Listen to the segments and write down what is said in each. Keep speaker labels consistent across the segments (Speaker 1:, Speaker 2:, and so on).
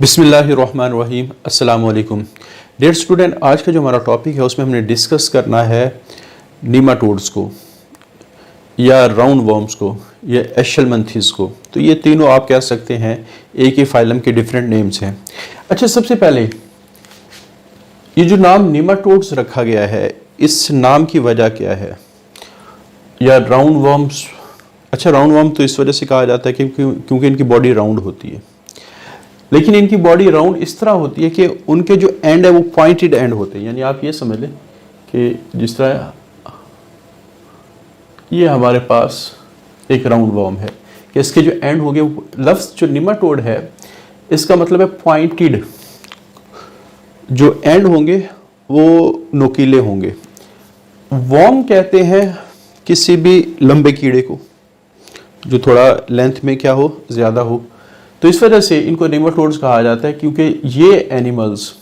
Speaker 1: बिस्मिल्लाहिर्रहमानिर्रहीम। अस्सलाम वालेकुम डियर स्टूडेंट, आज का जो हमारा टॉपिक है उसमें हमने डिस्कस करना है नीमाटोड्स को या राउंड वर्म्स को या एशेलमंथीज को। तो ये तीनों आप कह सकते हैं एक ही फाइलम के डिफरेंट नेम्स हैं। अच्छा, सबसे पहले ये जो नाम नीमाटोड्स रखा गया है, इस नाम की वजह क्या है? या राउंड वर्म्स, अच्छा राउंड वर्म तो इस वजह से कहा जाता है क्योंकि इनकी बॉडी राउंड होती है, लेकिन इनकी बॉडी राउंड इस तरह होती है कि उनके जो एंड है वो पॉइंटेड एंड होते हैं। यानी आप ये समझ लें कि जिस तरह ये हमारे पास एक राउंड वर्म है कि इसके जो एंड हो गए, लफ्ज़ जो निमाटोड है इसका मतलब है पॉइंटेड, जो एंड होंगे वो नोकीले होंगे। वर्म कहते हैं किसी भी लंबे कीड़े को जो थोड़ा लेंथ में क्या हो, ज़्यादा हो। तो इस वजह से इनको नेमाटोड्स कहा जाता है क्योंकि ये एनिमल्स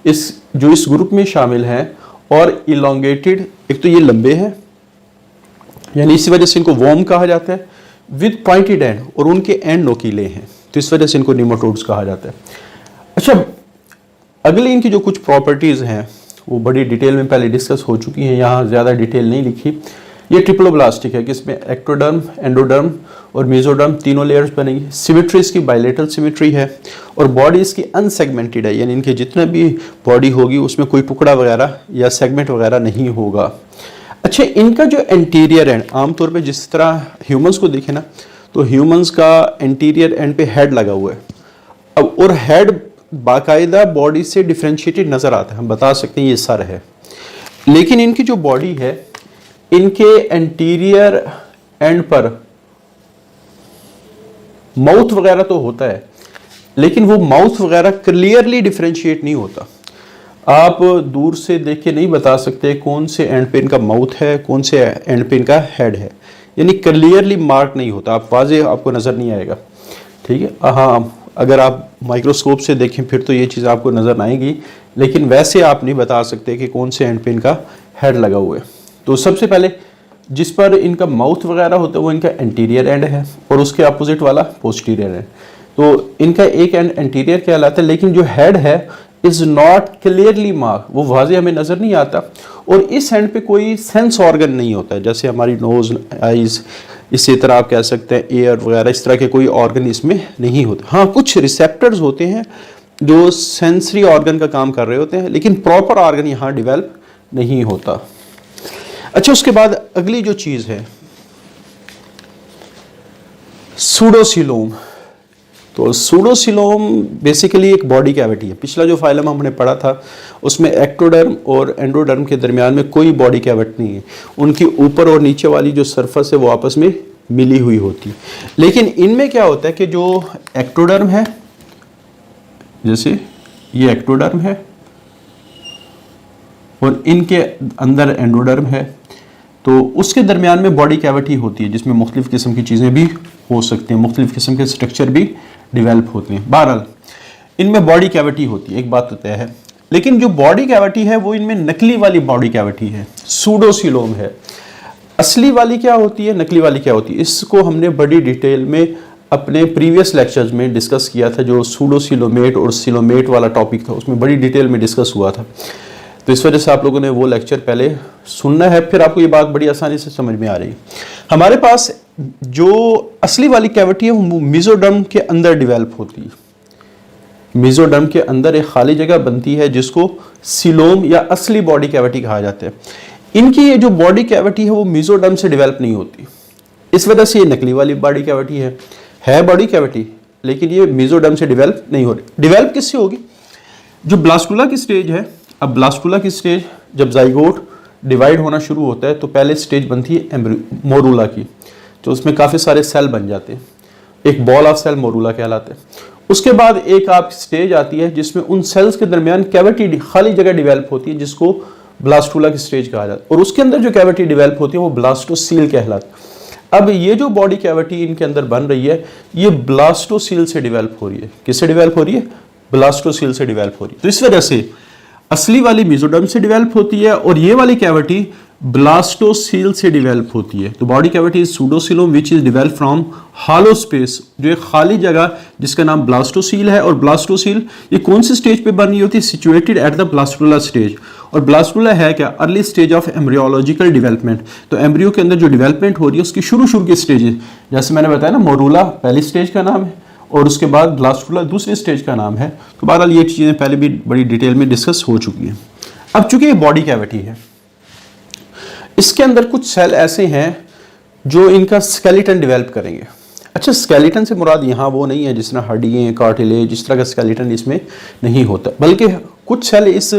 Speaker 1: इस ग्रुप में शामिल हैं और इलोंगेटेड, एक तो ये लंबे हैं, यानी इसी वजह से इनको वर्म कहा जाता है, विद पॉइंटेड एंड, और उनके एंड नोकीले हैं, तो इस वजह से इनको नेमाटोड्स कहा जाता है। अच्छा, अगली इनकी जो कुछ प्रॉपर्टीज़ हैं वो बड़ी डिटेल में पहले डिस्कस हो चुकी हैं, यहाँ ज़्यादा डिटेल नहीं लिखी। ये ट्रिप्लोब्लास्टिक है, जिसमें एक्टोडर्म, एंडोडर्म और मेसोडर्म तीनों लेयर्स बनेंगी। सिमेट्री इसकी बायलेटरल सिमेट्री है और बॉडी इसकी अनसेगमेंटेड है, यानी इनके जितना भी बॉडी होगी उसमें कोई टुकड़ा वगैरह या सेगमेंट वगैरह नहीं होगा। अच्छा, इनका जो एंटीरियर एंड, आमतौर पे जिस तरह ह्यूमंस को देखें ना, तो ह्यूमंस का एंटीरियर एंड पे हेड लगा हुआ है। अब और हेड बाकायदा बॉडी से डिफ्रेंशिएटेड नज़र आता है, हम बता सकते हैं ये सर है, लेकिन इनकी जो बॉडी है इनके एंटीरियर एंड पर माउथ वगैरह तो होता है, लेकिन वो माउथ वगैरह क्लियरली डिफरेंशिएट नहीं होता। आप दूर से देख के नहीं बता सकते कौन से एंड पे इनका माउथ है, कौन से एंड पे इनका हेड है, यानी क्लियरली मार्क नहीं होता, आप वाज़ेह आपको नज़र नहीं आएगा। ठीक है, हाँ अगर आप माइक्रोस्कोप से देखें फिर तो ये चीज़ आपको नज़र आएगी, लेकिन वैसे आप नहीं बता सकते कि कौन से एंड पे इनका हेड लगा हुआ है। तो सबसे पहले जिस पर इनका माउथ वगैरह होता है वो इनका एंटीरियर एंड है और उसके अपोजिट वाला पोस्टीरियर है। तो इनका एक एंड एंटीरियर कहलाता है, लेकिन जो हेड है इज नॉट क्लियरली मार्क, वो वाज़ेह हमें नज़र नहीं आता, और इस एंड पे कोई सेंस ऑर्गन नहीं होता है, जैसे हमारी नोज, आइज़, इसी तरह आप कह सकते हैं एयर वगैरह, इस तरह के कोई ऑर्गन इसमें नहीं होते। हाँ, कुछ रिसेप्टर्स होते हैं जो सेंसरी ऑर्गन का काम कर रहे होते हैं, लेकिन प्रॉपर ऑर्गन यहाँ डिवेल्प नहीं होता। अच्छा, उसके बाद अगली जो चीज़ है सूडोसीलोम। तो सूडोसीलोम बेसिकली एक बॉडी कैविटी है। पिछला जो फाइलम हमने पढ़ा था उसमें एक्टोडर्म और एंडोडर्म के दरमियान में कोई बॉडी कैविटी नहीं है, उनकी ऊपर और नीचे वाली जो सरफेस है वो आपस में मिली हुई होती है। लेकिन इनमें क्या होता है कि जो एक्टोडर्म है, जैसे ये एक्टोडर्म है और इनके अंदर एंडोडर्म है, तो उसके दरमियान में बॉडी कैविटी होती है जिसमें मुख्तलिफ किस्म की चीज़ें भी हो सकती हैं, मुख्तलिफ किस्म के स्ट्रक्चर भी डिवेल्प होते हैं। बहरहाल इनमें बॉडी कैविटी होती है, एक बात तो तय है, लेकिन जो बॉडी कैविटी है वो इनमें नकली वाली बॉडी कैविटी है, सूडोसीलोम है। असली वाली क्या होती है, नकली वाली क्या होती है, इसको हमने बड़ी डिटेल में अपने प्रीवियस लेक्चर्स में डिस्कस किया था। जो सूडोसीलोमेट और सिलोमेट वाला टॉपिक था उसमें बड़ी डिटेल में डिस्कस हुआ था, तो इस वजह से आप लोगों ने वो लेक्चर पहले सुनना है, फिर आपको ये बात बड़ी आसानी से समझ में आ रही है। हमारे पास जो असली वाली कैविटी है वो मेसोडर्म के अंदर डेवलप होती है। मेसोडर्म के अंदर एक खाली जगह बनती है जिसको सिलोम या असली बॉडी कैविटी कहा जाता है। इनकी ये जो बॉडी कैविटी है वो मेसोडर्म से डेवलप नहीं होती, इस वजह से ये नकली वाली बॉडी कैविटी है बॉडी कैविटी, लेकिन ये मेसोडर्म से डेवलप नहीं हो रही। डेवलप किससे होगी? जो ब्लास्टुला की स्टेज है, अब ब्लास्टुला की स्टेज जब जाइगोट डिवाइड होना शुरू होता है तो पहले स्टेज बनती है मोरूला की, तो उसमें काफ़ी सारे सेल बन जाते हैं, एक बॉल ऑफ सेल मोरूला कहलाता है। उसके बाद एक आप स्टेज आती है जिसमें उन सेल्स के दरमियान कैविटी, खाली जगह डिवेल्प होती है, जिसको ब्लास्टुला की स्टेज कहा जाता है, और उसके अंदर जो कैविटी डिवेल्प होती है वो ब्लास्टोसील कहलाता है। अब ये जो बॉडी कैविटी इनके अंदर बन रही है ये ब्लास्टोसील से डिवेल्प हो रही है। किससे डिवेल्प हो रही है? ब्लास्टोसील से डिवेल्प हो रही है। तो इस वजह से असली वाली मेसोडर्म से डेवलप होती है और ये वाली कैविटी ब्लास्टोसील से डेवलप होती है। तो body cavity is pseudocoelom which is develop from hollow space, जो एक खाली जगह जिसका नाम ब्लास्टोसील है। और ब्लास्टोसील ये कौन सी स्टेज पे बन रही होती है? Situated at the blastula stage. और ब्लास्टुला है क्या? Early stage of embryological development. तो एम्ब्रियो के अंदर जो डेवलपमेंट हो रही है उसकी शुरू की स्टेज है, जैसे मैंने बताया ना, मोरूला पहली स्टेज का नाम है और उसके बाद ब्लास्टुला दूसरी स्टेज का नाम है। तो बहरहाल ये चीज़ें पहले भी बड़ी डिटेल में डिस्कस हो चुकी हैं। अब चूंकि ये बॉडी कैविटी है, इसके अंदर कुछ सेल ऐसे हैं जो इनका स्केलेटन डेवलप करेंगे। अच्छा, स्केलेटन से मुराद यहाँ वो नहीं है जिस तरह हड्डियाँ, कार्टिलेज, जिस तरह का स्केलेटन इसमें नहीं होता, बल्कि कुछ सेल इस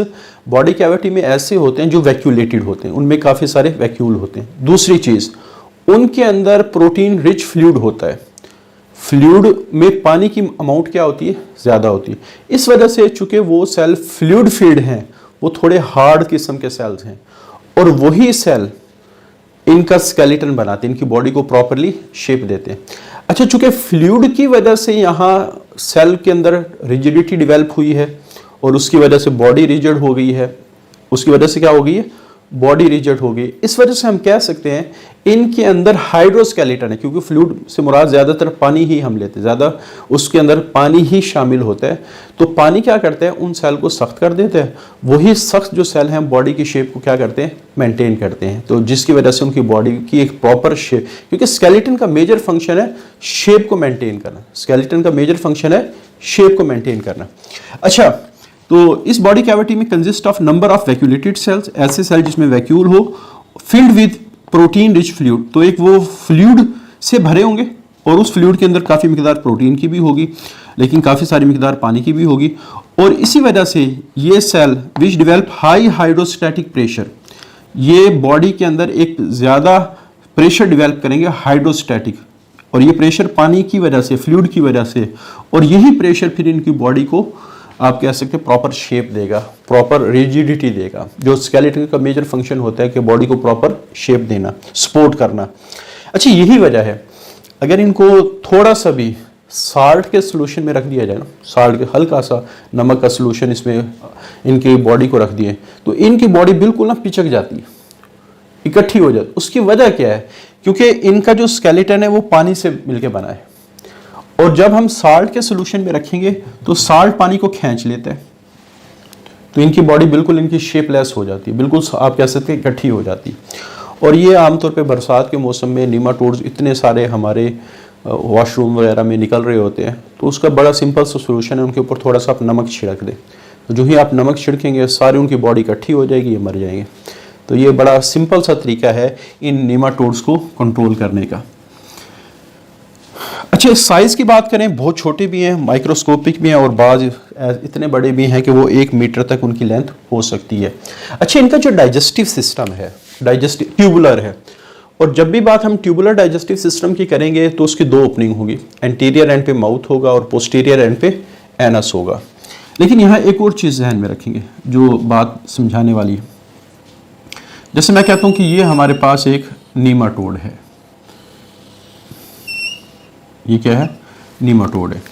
Speaker 1: बॉडी कैविटी में ऐसे होते हैं जो वैक्यूलेटेड होते हैं, उनमें काफ़ी सारे वैक्यूल होते हैं। दूसरी चीज़, उनके अंदर प्रोटीन रिच फ्लूइड होता है। फ्लूइड में पानी की अमाउंट क्या होती है? ज़्यादा होती है। इस वजह से चूंकि वो सेल फ्लूइड फील्ड हैं, वो थोड़े हार्ड किस्म के सेल्स हैं और वही सेल इनका स्केलेटन बनाते हैं, इनकी बॉडी को प्रॉपरली शेप देते हैं। अच्छा, चूंकि फ्लूइड की वजह से यहाँ सेल के अंदर रिजिडिटी डेवलप हुई है और उसकी वजह से बॉडी रिजिड हो गई है, उसकी वजह से क्या हो गई है? बॉडी रिजिड हो गई। इस वजह से हम कह सकते हैं इनके अंदर हाइड्रोस्केलेटन है, क्योंकि फ्लूइड से मुराद ज़्यादातर पानी ही हम लेते हैं, ज़्यादा उसके अंदर पानी ही शामिल होता है। तो पानी क्या करता है? उन सेल को सख्त कर देते हैं। वही सख्त जो सेल हैं बॉडी की शेप को क्या करते हैं? मेंटेन करते हैं। तो जिसकी वजह से उनकी बॉडी की एक प्रॉपर शेप, क्योंकि स्केलेटन का मेजर फंक्शन है शेप को मेंटेन करना, स्केलेटन का मेजर फंक्शन है शेप को मेंटेन करना। अच्छा, तो इस बॉडी कैविटी में consist of number of vacuolated cells, ऐसे सेल जिसमें वैक्यूल हो, filled with protein rich fluid. तो एक वो फ्लूइड से भरे होंगे और उस फ्लूइड के अंदर काफ़ी मिकदार प्रोटीन की भी होगी, लेकिन काफ़ी सारी मिकदार पानी की भी होगी। और इसी वजह से ये cell which develop high hydrostatic pressure, ये बॉडी के अंदर एक ज़्यादा प्रेशर डेवलप करेंगे हाइड्रोस्टैटिक, और ये प्रेशर पानी की वजह से, फ्लूइड की वजह से, और यही प्रेशर फिर इनकी बॉडी को आप कह सकते हैं प्रॉपर शेप देगा, प्रॉपर रिजिडिटी देगा, जो स्केलेटन का मेजर फंक्शन होता है कि बॉडी को प्रॉपर शेप देना, सपोर्ट करना। अच्छा, यही वजह है अगर इनको थोड़ा सा भी साल्ट के सोल्यूशन में रख दिया जाए ना, साल्ट के हल्का सा नमक का सोल्यूशन इसमें इनकी बॉडी को रख दिए, तो इनकी बॉडी बिल्कुल ना पिचक जाती है, इकट्ठी हो जाती। उसकी वजह क्या है? क्योंकि इनका जो स्केलेटन है वो पानी से मिलकर बना है, और जब हम साल्ट के सोल्यूशन में रखेंगे तो साल्ट पानी को खींच लेता है, तो इनकी बॉडी बिल्कुल इनकी शेपलेस हो जाती है, बिल्कुल आप कह सकते हैं इकट्ठी हो जाती है। और ये आमतौर पे बरसात के मौसम में नीमाटोड्स इतने सारे हमारे वॉशरूम वगैरह में निकल रहे होते हैं, तो उसका बड़ा सिंपल सा सोल्यूशन है, उनके ऊपर थोड़ा सा आप नमक छिड़क दें, तो जो ही आप नमक छिड़केंगे सारी उनकी बॉडी इकट्ठी हो जाएगी, ये मर जाएंगे। तो ये बड़ा सिंपल सा तरीका है इन नीमाटोड्स को कंट्रोल करने का। अच्छा, साइज की बात करें, बहुत छोटे भी हैं, माइक्रोस्कोपिक भी हैं, और बाज इतने बड़े भी हैं कि वो 1 मीटर तक उनकी लेंथ हो सकती है। अच्छा, इनका जो डाइजेस्टिव सिस्टम है, डाइजेस्टिव ट्यूबुलर है, और जब भी बात हम ट्यूबुलर डाइजेस्टिव सिस्टम की करेंगे तो उसकी 2 ओपनिंग होगी, एंटीरियर एंड पे माउथ होगा और पोस्टीरियर एंड पे एनस होगा। लेकिन यहाँ एक और चीज़ ध्यान में रखेंगे जो बात समझाने वाली है। जैसे मैं कहता हूँ कि ये हमारे पास एक नीमाटोड है, ये क्या है? नीमाटोड है,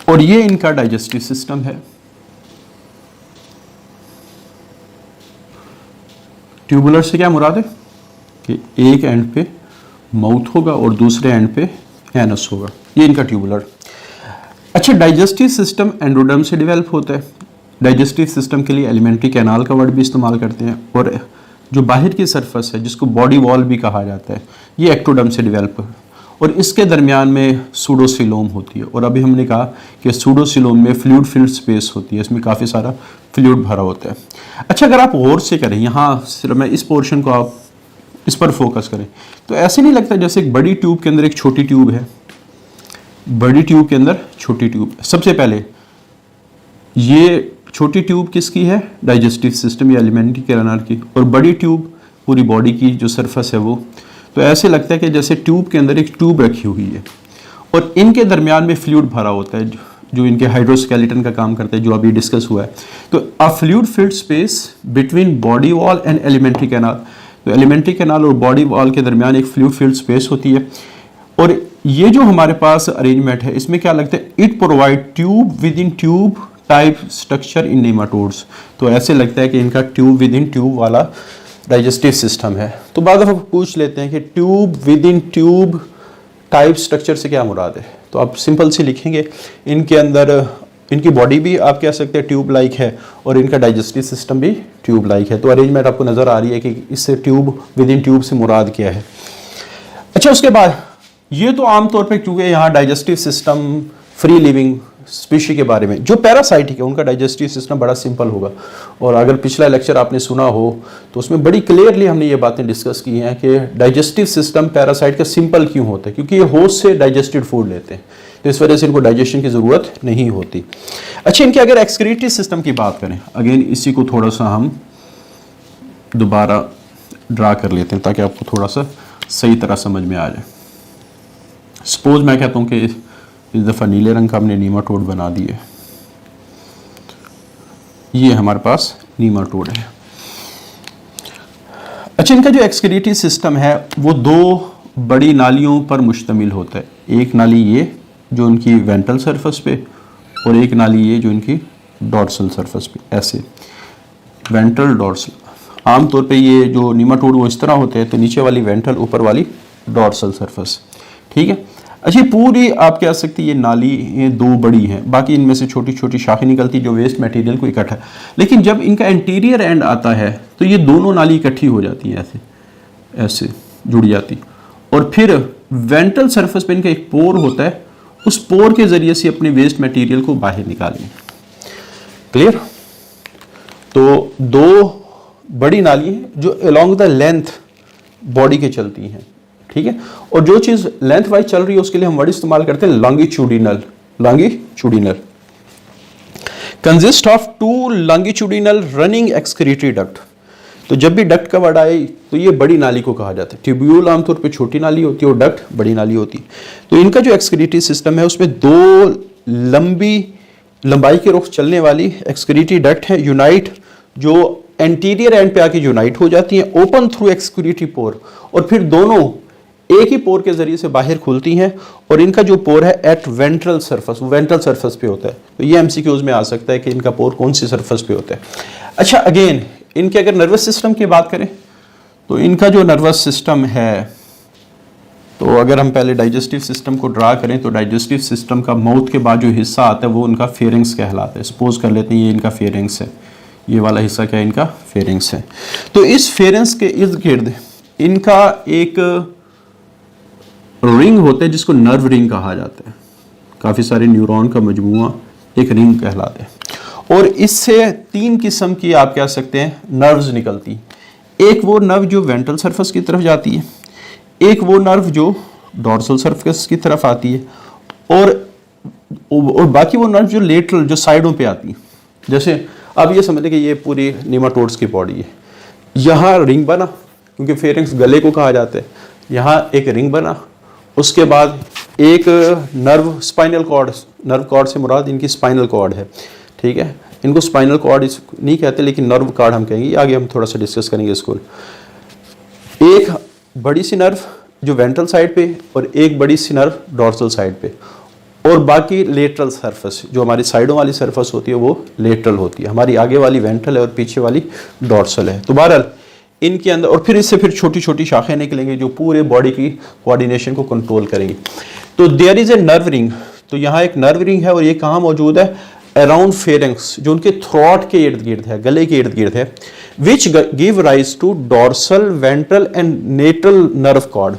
Speaker 1: और ये इनका डाइजेस्टिव सिस्टम है। ट्यूबुलर से क्या मुराद है कि एक एंड पे माउथ होगा और दूसरे एंड पे एनस होगा, ये इनका ट्यूबुलर। अच्छा, डाइजेस्टिव सिस्टम एंडोडर्म से डेवलप होता है। डाइजेस्टिव सिस्टम के लिए एलिमेंट्री कैनाल का वर्ड भी इस्तेमाल करते हैं, और जो बाहर की सरफेस है जिसको बॉडी वॉल भी कहा जाता है, ये एक्टोडर्म से डेवलप, और इसके दरमियान में सूडोसिलोम होती है। और अभी हमने कहा कि सूडोसिलोम में फ्लूइड फिल्ड स्पेस होती है, इसमें काफ़ी सारा फ्लूइड भरा होता है। अच्छा, अगर आप गौर से करें, यहाँ सिर्फ मैं इस पोर्शन को आप इस पर फोकस करें, तो ऐसे नहीं लगता जैसे एक बड़ी ट्यूब के अंदर एक छोटी ट्यूब है, बड़ी ट्यूब के अंदर छोटी ट्यूब। सबसे पहले ये छोटी ट्यूब किसकी है? डाइजेस्टिव सिस्टम या एलिमेंट्री कैनाल की, और बड़ी ट्यूब पूरी बॉडी की जो सरफेस है वो। तो ऐसे लगता है कि जैसे ट्यूब के अंदर एक ट्यूब रखी हुई है, और इनके दरमियान में फ्लूइड भरा होता है जो इनके हाइड्रोस्केलेटन का काम करता है, जो अभी डिस्कस हुआ है। तो अ fluid filled space between body wall and alimentary canal, तो एलिमेंट्री कैनाल और बॉडी वॉल के दरमियान एक फ्लूइड फिल्ड स्पेस होती है। और ये जो हमारे पास अरेंजमेंट है, इसमें क्या लगता है? It provide tube with in tube type structure in nematodes. तो ऐसे लगता है कि इनका ट्यूब विद इन ट्यूब वाला डाइजेस्टिव सिस्टम है। तो बाद दफ़ा पूछ लेते हैं कि tube with in tube type structure से क्या मुराद है। तो आप सिंपल से लिखेंगे, इनके अंदर इनकी बॉडी भी आप कह सकते हैं ट्यूब लाइक है और इनका डाइजेस्टिव सिस्टम भी ट्यूब लाइक है। तो अरेंजमेंट आपको नज़र आ रही है कि इससे ट्यूब विद इन ट्यूब से मुराद क्या है। अच्छा, उसके बाद ये तो आमतौर पे क्योंकि यहाँ digestive system free living species के बारे में, जो पैरासाइटिक है उनका डाइजेस्टिव सिस्टम बड़ा सिंपल होगा। और अगर पिछला लेक्चर आपने सुना हो तो उसमें बड़ी क्लियरली हमने ये बातें डिस्कस की हैं कि डाइजेस्टिव सिस्टम पैरासाइट का सिंपल क्यों होता है, क्योंकि ये होस्ट से डाइजेस्टेड फूड लेते हैं, तो इस वजह से इनको डाइजेशन की ज़रूरत नहीं होती। अच्छा, इनके अगर एक्सक्रीटरी सिस्टम की बात करें, अगेन इसी को थोड़ा सा हम दोबारा ड्रा कर लेते हैं ताकि आपको थोड़ा सा सही तरह समझ में आ जाए। सपोज मैं कहता हूँ कि इस दफ़ा नीले रंग का हमने नीमाटोड बना दिए, ये हमारे पास नीमाटोड है। अच्छा, इनका जो एक्सक्रीटरी सिस्टम है वो दो बड़ी नालियों पर मुश्तमिल होता है। एक नाली ये जो उनकी वेंट्रल सरफेस पे और एक नाली ये जो इनकी डॉर्सल सरफेस पे, ऐसे वेंट्रल डॉर्सल। आमतौर पे ये जो नीमाटोड वो इस तरह होते हैं, तो नीचे वाली वेंट्रल, ऊपर वाली डॉर्सल सरफेस, ठीक है। अच्छा, पूरी आप कह सकते हैं ये नाली ये दो बड़ी हैं, बाकी इनमें से छोटी छोटी शाखें निकलती जो वेस्ट मटेरियल को इकट्ठा, लेकिन जब इनका एंटीरियर एंड आता है तो ये दोनों नाली इकट्ठी हो जाती हैं, ऐसे ऐसे जुड़ जाती, और फिर वेंट्रल सरफेस पे इनका एक पोर होता है, उस पोर के जरिए से अपने वेस्ट मटेरियल को बाहर निकालें। क्लियर? तो दो बड़ी नाली हैं जो अलोंग द लेंथ बॉडी के चलती हैं, ठीक है। और जो चीज लेंथ वाइज चल रही है उसके लिए हम वर्ड इस्तेमाल करते हैं longitudinal. Longitudinal consist of two longitudinal running excretory duct. तो जब भी डक्ट का वर्ड आए तो ये बड़ी नाली को कहा जाता है। ट्यूब्यूल आमतौर पे छोटी नाली होती है और डक्ट बड़ी नाली होती है। तो इनका जो एक्सक्रीटरी सिस्टम है उसमें दो लंबाई के रुख चलने वाली एक्सक्रीटरी डक्ट है, यूनाइट, जो एंटीरियर एंड पे आके यूनाइट हो जाती हैं, ओपन थ्रू एक्सक्रीटरी पोर, और फिर दोनों एक ही पोर के जरिए से बाहर खुलती हैं। और इनका जो पोर है at ventral surface, ventral surface पे होता है। तो ये एमसीक्यूज में आ सकता है कि इनका पोर कौन सी सरफेस पे होता है। अच्छा, अगेन इनके अगर नर्वस सिस्टम की बात करें तो इनका जो नर्वस सिस्टम है, तो अगर हम पहले डाइजेस्टिव सिस्टम को ड्रा करें तो डाइजेस्टिव सिस्टम का माउथ के बाद जो हिस्सा आता है वो उनका फेरिंग्स कहलाता है। सपोज कर लेते हैं ये इनका फेरिंग्स है, ये वाला हिस्सा क्या है, इनका फेरिंग्स है। तो इस फेरिंग्स के इर्द गिर्द इनका एक रिंग होता है जिसको नर्व रिंग कहा जाता है। काफ़ी सारे न्यूरॉन का मजमूआ एक रिंग कहलाता है। और इससे तीन किस्म की आप कह सकते हैं नर्व्स निकलती। एक वो नर्व जो वेंट्रल सरफेस की तरफ जाती है, एक वो नर्व जो डॉर्सल सरफेस की तरफ आती है, और बाकी वो नर्व जो लेटरल, जो साइडों पे आती है। जैसे अब ये समझते कि ये पूरी नीमाटोड्स की बॉडी है, यहाँ रिंग बना क्योंकि फेरिंग्स गले को कहा जाता है, यहाँ एक रिंग बना, उसके बाद एक nerve spinal cord, nerve cord से मुराद इनकी स्पाइनल कॉर्ड है, ठीक है। इनको स्पाइनल कॉर्ड नहीं कहते लेकिन नर्व कॉर्ड हम कहेंगे, आगे हम थोड़ा सा डिस्कस करेंगे इसको। एक बड़ी सी नर्व जो वेंट्रल साइड पे और एक बड़ी सी नर्व डॉर्सल साइड पे, और बाकी लेटरल सरफेस जो हमारी साइडों वाली सरफेस होती है वो लेटरल होती है। हमारी आगे वाली वेंट्रल है और पीछे वाली डॉर्सल है। तो बहरहाल इनके अंदर, और फिर इससे फिर छोटी छोटी शाखें निकलेंगी जो पूरे बॉडी की कोऑर्डिनेशन को कंट्रोल करेंगी। तो there is a nerve ring, तो यहाँ एक नर्व रिंग है और ये कहाँ मौजूद है, अराउंड फेरिंग्स, जो उनके थ्रोट के इर्द गिर्द है, गले के इर्द गिर्द है, which give rise to dorsal, ventral and neutral nerve cord.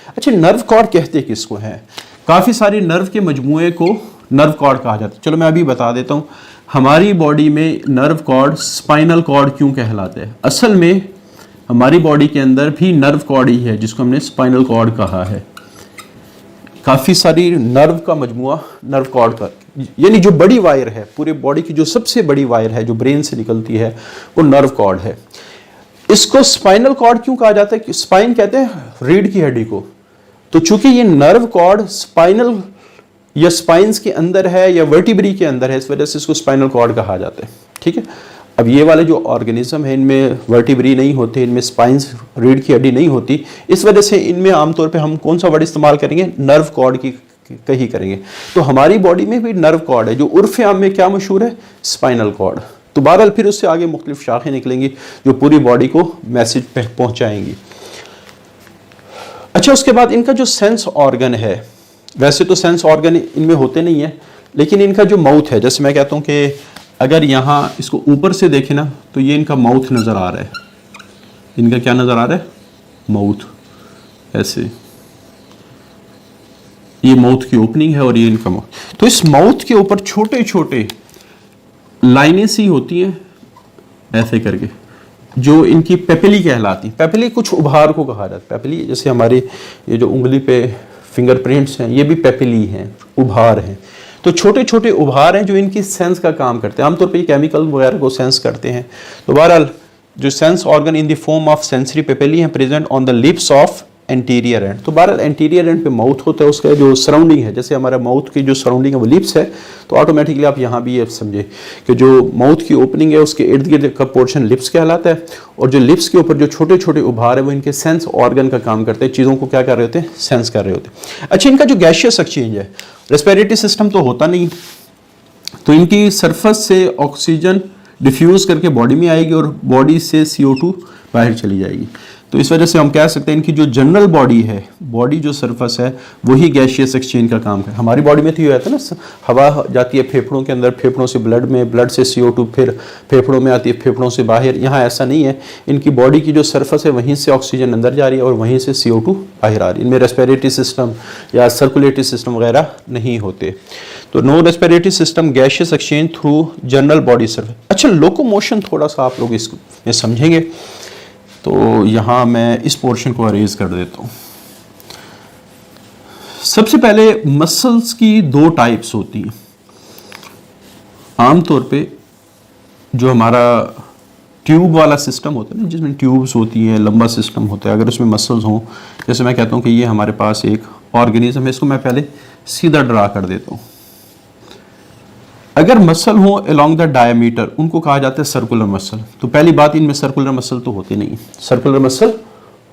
Speaker 1: अच्छा, नर्व कॉर्ड कहते किसको हैं? काफ़ी सारी नर्व के मजमूए को नर्व कॉर्ड कहा जाता है। चलो मैं अभी बता देता हूँ हमारी बॉडी में नर्व कॉर्ड स्पाइनल कॉर्ड क्यों कहलाते हैं। असल में हमारी बॉडी के अंदर भी नर्व कॉर्ड ही है जिसको हमने स्पाइनल कॉर्ड कहा है। काफ़ी सारी नर्व का मजमुआ नर्व कॉर्ड का, यानी जो बड़ी वायर है पूरे बॉडी की, जो सबसे बड़ी वायर है जो ब्रेन से निकलती है वो नर्व कॉर्ड है। इसको स्पाइनल कॉर्ड क्यों कहा जाता है? स्पाइन कहते हैं रीढ़ की हड्डी को। तो चूंकि ये नर्व कॉर्ड स्पाइनल या स्पाइन्स के अंदर है या वर्टिब्री के अंदर है, इस वजह से इसको स्पाइनल कॉर्ड कहा जाता है, ठीक है। अब ये वाले जो ऑर्गेनिज्म है इनमें वर्टिब्री नहीं होते, इनमें स्पाइन्स रीढ़ की हड्डी नहीं होती, इस वजह से इनमें आमतौर पे हम कौन सा वर्ड इस्तेमाल करेंगे? नर्व कॉर्ड की कही करेंगे। तो हमारी बॉडी में भी नर्व कॉर्ड है जो उर्फ आम में क्या मशहूर है? Spinal cord. तो बहरहाल फिर उससे आगे मुख्तलिफ शाखें निकलेंगी जो पूरी बॉडी को मैसेज पहुंचाएंगी। अच्छा, उसके बाद इनका जो सेंस ऑर्गन है, वैसे तो सेंस ऑर्गन इनमें होते नहीं है, लेकिन इनका जो माउथ है, जैसे मैं कहता हूँ कि अगर यहाँ इसको ऊपर से देखें ना तो ये इनका माउथ नज़र आ रहा है। इनका क्या नज़र आ रहा है? माउथ। ऐसे ये माउथ की ओपनिंग है और ये इनका माउथ। तो इस माउथ के ऊपर छोटे छोटे लाइनें सी होती हैं ऐसे करके, जो इनकी पेपिली कहलाती। पेपिली कुछ उभार को कहा जाता है। पेपिली जैसे हमारी ये जो उंगली पे फिंगरप्रिंट्स हैं, ये भी पेपिली हैं, उभार हैं। तो छोटे छोटे उभार हैं जो इनकी सेंस का काम करते हैं। आमतौर पे ये केमिकल वगैरह को सेंस करते हैं। तो बहरहाल जो sense organ in the form of sensory papillae हैं present on the lips of anterior end. तो बहरहाल एंटीरियर एंड पे माउथ होता है, उसका जो सराउंडिंग है, जैसे हमारा माउथ की जो सराउंडिंग है वो लिप्स है, तो ऑटोमेटिकली आप यहाँ भी ये समझे कि जो माउथ की ओपनिंग है उसके इर्द गिर्द का पोर्शन लिप्स कहलाता है, और जो लिप्स के ऊपर जो छोटे छोटे उभार है वो इनके सेंस ऑर्गन का काम करते हैं, चीज़ों को क्या कर रहे होते हैं? सेंस कर रहे होते हैं। अच्छा, इनका जो गैशियस एक्सचेंज है, रेस्पिरेटरी सिस्टम तो होता नहीं, तो इनकी सरफेस से ऑक्सीजन डिफ्यूज़ करके बॉडी में आएगी और बॉडी से CO2 बाहर चली जाएगी। तो इस वजह से हम कह सकते हैं इनकी जो जनरल बॉडी है, बॉडी जो सरफेस है, वही गैशियस एक्सचेंज का काम है। हमारी बॉडी में तो ये होता है ना, हवा जाती है फेफड़ों के अंदर, फेफड़ों से ब्लड में, ब्लड से CO2 फिर फेफड़ों में आती है, फेफड़ों से बाहर। यहाँ ऐसा नहीं है। इनकी बॉडी की जो सरफेस है वहीं से ऑक्सीजन अंदर जा रही है और वहीं से CO2 बाहर आ रही है। इनमें रेस्पिरेटरी सिस्टम या सर्कुलेटरी सिस्टम वगैरह नहीं होते। तो no respiratory system, gaseous exchange through general body surface. अच्छा, लोकोमोशन थोड़ा सा आप लोग इसमें समझेंगे, तो यहाँ मैं इस पोर्शन को अरेज कर देता हूँ। सबसे पहले मसल्स की दो टाइप्स होती हैं। आमतौर पे जो हमारा ट्यूब वाला सिस्टम होता है ना, जिसमें ट्यूब्स होती हैं, लंबा सिस्टम होता है, अगर उसमें मसल्स हों, जैसे मैं कहता हूँ कि ये हमारे पास एक ऑर्गेनिज्म है, इसको मैं पहले सीधा ड्रा कर देता हूँ। अगर मसल हो अलोंग द डायमीटर, उनको कहा जाता है सर्कुलर मसल। तो पहली बात, इनमें सर्कुलर मसल तो होते नहीं, सर्कुलर मसल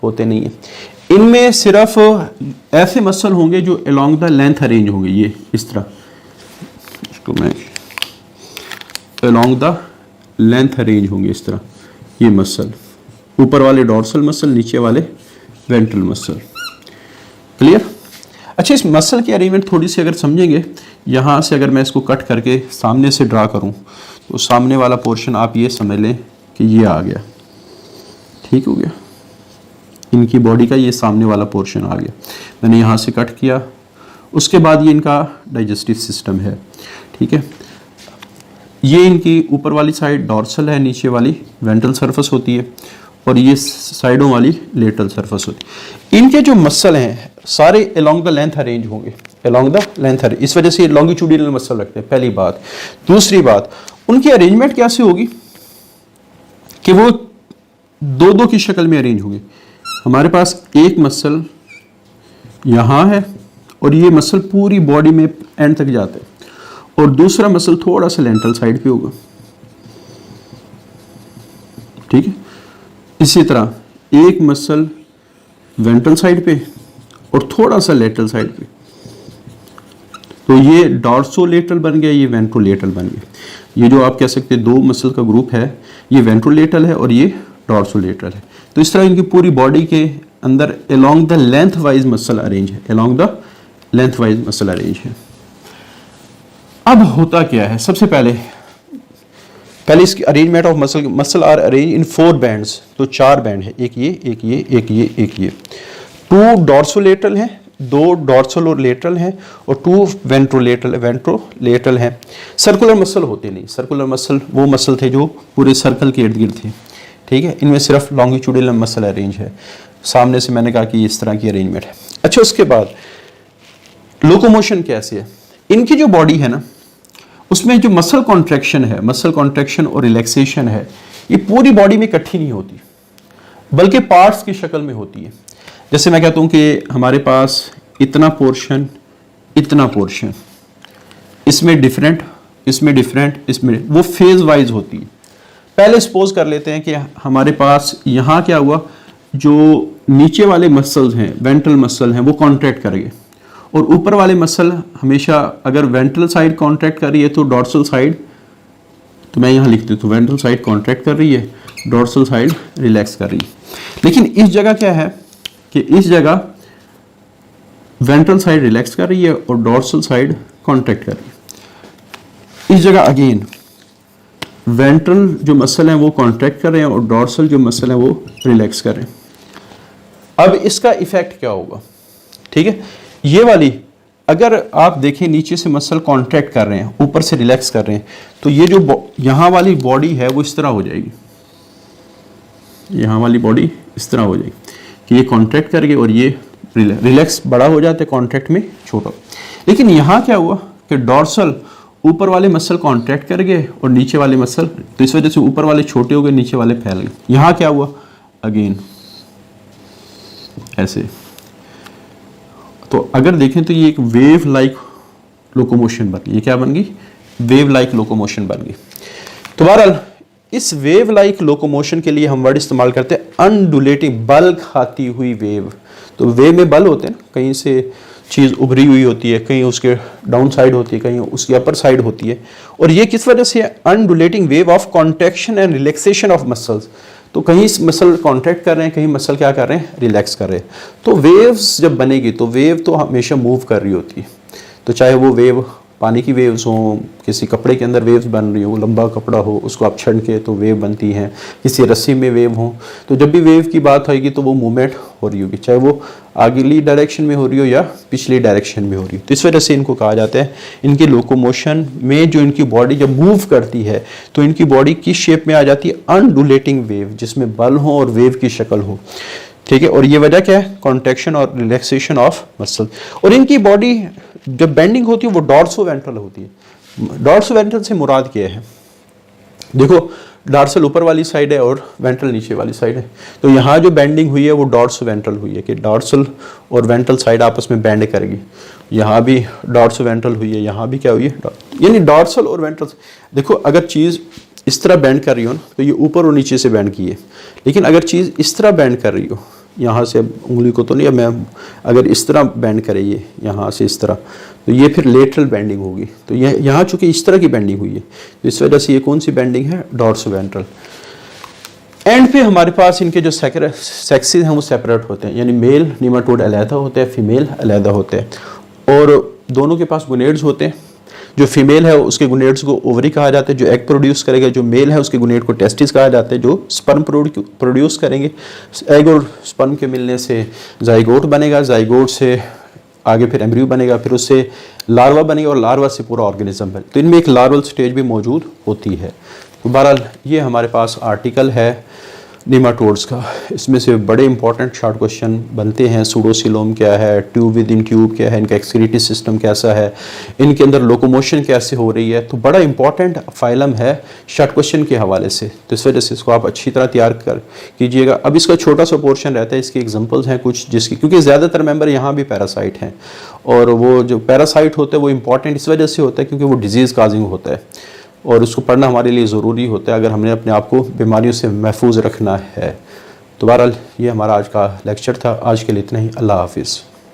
Speaker 1: होते नहीं है। इनमें सिर्फ ऐसे मसल होंगे जो अलोंग द लेंथ अरेंज होंगे, ये इस तरह, इसको मैं अलोंग द लेंथ अरेंज होंगे इस तरह, ये मसल, ऊपर वाले डॉर्सल मसल, नीचे वाले वेंट्रल मसल। क्लियर? अच्छा, इस मसल की अरेंजमेंट थोड़ी सी अगर समझेंगे, यहाँ से अगर मैं इसको कट करके सामने से ड्रा करूँ तो सामने वाला पोर्शन आप ये समझ लें कि ये आ गया, ठीक हो गया। इनकी बॉडी का ये सामने वाला पोर्शन आ गया, मैंने यहाँ से कट किया। उसके बाद ये इनका डाइजेस्टिव सिस्टम है, ठीक है। ये इनकी ऊपर वाली साइड डॉर्सल है, नीचे वाली वेंट्रल सरफेस होती है, और ये साइडों वाली लेटरल सरफेस होती है। इनके जो मसल हैं सारे अलोंग द लेंथ अरेंज होंगे, अलोंग द लेंथ अरेंज, इस वजह से लॉन्गिट्यूडिनल मसल रखते हैं, पहली बात। दूसरी बात, उनकी अरेंजमेंट कैसे होगी कि वो दो दो की शक्ल में अरेंज होंगे। हमारे पास एक मसल यहाँ है और ये मसल पूरी बॉडी में एंड तक जाता है, और दूसरा मसल थोड़ा सा लेंटरल साइड पे होगा, ठीक है। इसी तरह एक मसल वेंट्रल साइड पे और थोड़ा सा लेटरल साइड पे, तो ये डॉर्सोलेटरल बन गया, ये वेंट्रोलेटरल बन गया। ये जो आप कह सकते हैं दो मसल का ग्रुप है, ये वेंट्रोलेटरल है और ये डॉर्सोलेटरल है। तो इस तरह इनकी पूरी बॉडी के अंदर along the length wise muscle arrange है, along the length wise muscle arrange है। अब होता क्या है, सबसे पहले इसकी arrangement of muscle are arrange in 4 bands. तो 4 बैंड है, एक ये, एक ये, एक ये, एक ये। 2 डॉर्सोलेटरल हैं, 2 डॉर्सल और लेटरल हैं, और 2 वेंट्रोलेटरल हैं। सर्कुलर मसल होते नहीं। सर्कुलर मसल वो मसल थे जो पूरे सर्कल के इर्द गिर्द थे, ठीक है। इनमें सिर्फ लॉन्गिट्यूडिनल मसल अरेंज है। सामने से मैंने कहा कि इस तरह की अरेंजमेंट है। अच्छा, उसके बाद लोकोमोशन कैसे है। इनकी जो बॉडी है ना, उसमें जो मसल कॉन्ट्रैक्शन है, मसल कॉन्ट्रैक्शन और रिलैक्सेशन है, ये पूरी बॉडी में इकट्ठी नहीं होती, बल्कि पार्ट्स की शक्ल में होती है। जैसे मैं कहता हूँ कि हमारे पास इतना पोर्शन, इतना पोर्शन, इसमें डिफरेंट, इसमें डिफरेंट, इसमें, वो फेज वाइज होती है। पहले सपोज कर लेते हैं कि हमारे पास यहाँ क्या हुआ, जो नीचे वाले मसल्स हैं, वेंट्रल मसल हैं, वो कॉन्ट्रैक्ट कर गए, और ऊपर वाले मसल हमेशा, अगर वेंट्रल साइड कॉन्ट्रैक्ट कर रही है तो डॉर्सल साइड तो मैं यहाँ लिख देता हूँ वेंट्रल साइड कॉन्ट्रैक्ट कर रही है, डॉर्सल साइड रिलैक्स कर रही है। लेकिन इस जगह क्या है कि इस जगह वेंट्रल साइड रिलैक्स कर रही है और डॉर्सल साइड कॉन्ट्रैक्ट कर रही है। इस जगह अगेन वेंट्रल जो मसल है वो कॉन्ट्रैक्ट कर रहे हैं और डॉर्सल जो मसल है वो रिलैक्स कर रहे हैं। अब इसका इफेक्ट क्या होगा, ठीक है, ये वाली अगर आप देखें नीचे से मसल कॉन्ट्रैक्ट कर रहे हैं, ऊपर से रिलैक्स कर रहे हैं, तो ये जो यहाँ वाली बॉडी है वो इस तरह हो जाएगी, यहाँ वाली बॉडी इस तरह हो जाएगी कि ये कॉन्ट्रैक्ट करके और ये रिलैक्स बड़ा हो जाता है, कॉन्ट्रैक्ट में छोटा। लेकिन यहाँ क्या हुआ कि डॉर्सल ऊपर वाले मसल कॉन्ट्रैक्ट कर गए और नीचे वाले मसल, तो इस वजह से ऊपर वाले छोटे हो गए, नीचे वाले फैल गए। यहाँ क्या हुआ अगेन ऐसे। तो अगर देखें तो ये एक वेव लाइक लोकोमोशन बन गई। ये क्या बन गई, वेव लाइक लोकोमोशन बन गई। तो बहरहाल इस वेव लाइक लोकोमोशन के लिए हम वर्ड इस्तेमाल करते हैं अनडुलेटिंग, बल खाती हुई वेव। तो वेव में बल होते हैं, कहीं से चीज़ उभरी हुई होती है, कहीं उसके डाउन साइड होती है, कहीं उसकी अपर साइड होती है। और ये किस वजह से undulating wave of contraction and relaxation of muscles. तो कहीं मसल कॉन्ट्रैक्ट कर रहे हैं, कहीं मसल क्या कर रहे हैं, रिलैक्स कर रहे हैं। तो वेव्स जब बनेगी तो वेव तो हमेशा मूव कर रही होती है। तो चाहे वो वेव पानी की वेव्स हों, किसी कपड़े के अंदर वेव्स बन रही हो, लंबा कपड़ा हो उसको आप छड़ के तो वेव बनती हैं, किसी रस्सी में वेव हो, तो जब भी वेव की बात होगी तो वो मूवमेंट हो रही होगी, चाहे वो आगली डायरेक्शन में हो रही हो या पिछली डायरेक्शन में हो रही हो। तो इस वजह से इनको कहा जाता है, इनके लोकोमोशन में जो इनकी बॉडी जब मूव करती है तो इनकी बॉडी किस शेप में आ जाती है, अनडुलेटिंग वेव, जिसमें बल हो और वेव की शक्ल हो, ठीक है। और ये वजह क्या है, कॉन्ट्रैक्शन और रिलैक्सेशन ऑफ मसल। और इनकी बॉडी जब बेंडिंग होती है वो डॉर्सो वेंट्रल होती है। डॉर्सो वेंट्रल से मुराद क्या है, देखो डॉर्सल ऊपर वाली साइड है और वेंट्रल नीचे वाली साइड है। तो यहाँ जो बेंडिंग हुई है वो डॉर्सो वेंट्रल हुई है कि डॉर्सल और वेंट्रल साइड आपस में बेंड करेगी। यहाँ भी डॉर्सो वेंट्रल हुई है, यहाँ भी क्या हुई है, यानी डॉर्सल और वेंट्रल। देखो अगर चीज़ इस तरह बेंड कर रही हो ना तो ये ऊपर और नीचे से बेंड की है, लेकिन अगर चीज़ इस तरह बेंड कर रही हो, यहाँ से उंगली को तो नहीं, मैं अगर इस तरह बेंड करे ये यहाँ से इस तरह, तो ये फिर लेटरल बेंडिंग होगी। तो ये यहाँ चूंकि इस तरह की बेंडिंग हुई है तो इस वजह से ये कौन सी बेंडिंग है, डॉर्सो वेंट्रल। एंड पे हमारे पास इनके जो सेक्सेस हैं वो सेपरेट होते हैं, यानी मेल नीमाटोड अलहदा होते हैं, फीमेल अलहदा होते हैं। और दोनों के पास गुनेड्स होते हैं। जो फीमेल है उसके गुनेड्स को ओवरी कहा जाता है, जो एग प्रोड्यूस करेगा। जो मेल है उसके गुनेड को टेस्टिस कहा जाता है, जो स्पर्म प्रोड्यूस करेंगे। एग और स्पर्म के मिलने से जाइगोट बनेगा, जाइगोट से आगे फिर एम्ब्रियो बनेगा, फिर उससे लार्वा बनेगा और लार्वा से पूरा ऑर्गेनिज्म बने। तो इनमें एक लार्वल स्टेज भी मौजूद होती है। तो बहरहाल ये हमारे पास आर्टिकल है निमाटोड्स का। इसमें से बड़े इंपॉर्टेंट शॉर्ट क्वेश्चन बनते हैं। सूडोसिलोम क्या है, ट्यूब विद इन ट्यूब क्या है, इनका एक्सक्रीटरी सिस्टम कैसा है, इनके अंदर लोकोमोशन कैसे हो रही है। तो बड़ा इंपॉर्टेंट फाइलम है शॉर्ट क्वेश्चन के हवाले से। तो इस वजह से इसको आप अच्छी तरह तैयार कर कीजिएगा। अब इसका छोटा सा पोर्शन रहता है, इसके एग्जाम्पल्स हैं कुछ जिसकी, क्योंकि ज़्यादातर मेंबर यहाँ भी पैरासाइट हैं और वो जो पैरासाइट होते हैं वो इंपॉर्टेंट इस वजह से होता है क्योंकि वो डिजीज़ काजिंग होता है और उसको पढ़ना हमारे लिए ज़रूरी होता है अगर हमने अपने आप को बीमारियों से महफूज रखना है। तो बहरहाल ये हमारा आज का लेक्चर था। आज के लिए इतना ही। अल्लाह हाफिज़।